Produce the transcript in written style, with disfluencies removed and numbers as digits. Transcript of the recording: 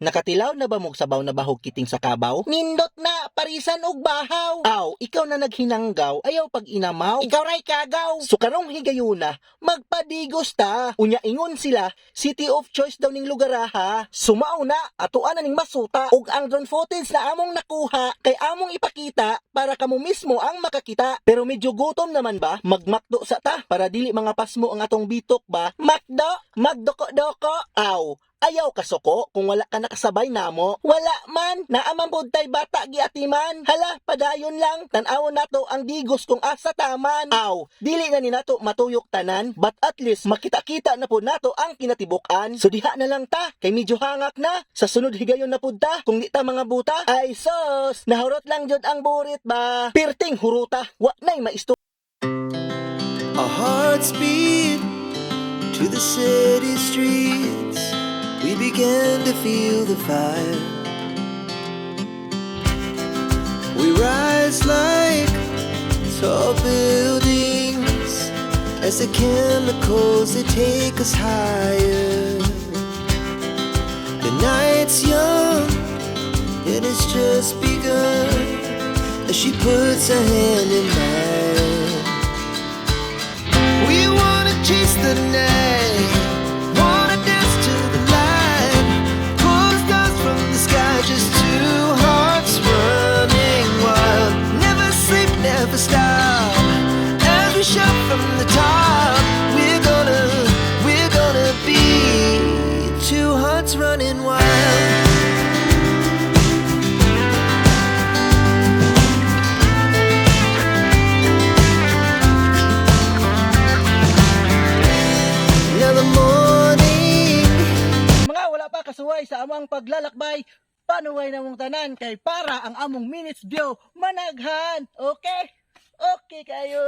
nakatilaw na ba mong sabaw na bahog kiting sa kabaw? Nindot na, parisan og bahaw. Aw, ikaw na naghinanggaw, ayaw pag inamaw. Ikaw ray kagaw. So karong higayuna, magpadigos ta. Unya ingon sila, city of choice daw ning lugar ha. Sumao na, atuan na ning masuta. Ug ang drone footage na among nakuha, kay among ipakita para kamo mismo ang makakita. Pero medyo gutom naman ba? Magmakdo sa ta para dili mga pasmo ang atong bitok ba? Makdo, magdoko-doko. Aw, ayaw ka suko kung wala ka nakasabay namo. Wala man, naamang tay bata giatiman. Hala, padayon lang, tan-awon nato ang digos kung asa taman. Aw, dili na ni nato matuyok tanan, but at least makita-kita na po nato ang kinatibukan. So diha na lang ta, kay medyo hangak na. Sa sunod higayon na pud ta, kung di ta mga buta. Ay sos, nahurot lang jud ang burit ba. Pirting huruta, wa nay maisto. Our hearts beat to the city streets. We began to feel the fire. We rise like tall buildings as the chemicals they take us higher. The night's young and it's just begun as she puts her hand in mine. We wanna chase the night, wanna dance to the light, pull the stars from the sky, just two hearts running wild. Never sleep, never stop, as we shout from the top. We're gonna be two hearts running wild. Mga wala pa kasuway sa among paglalakbay, panuway na mong tanan kay para ang among minutes view managhan. Okay? Okay kayo.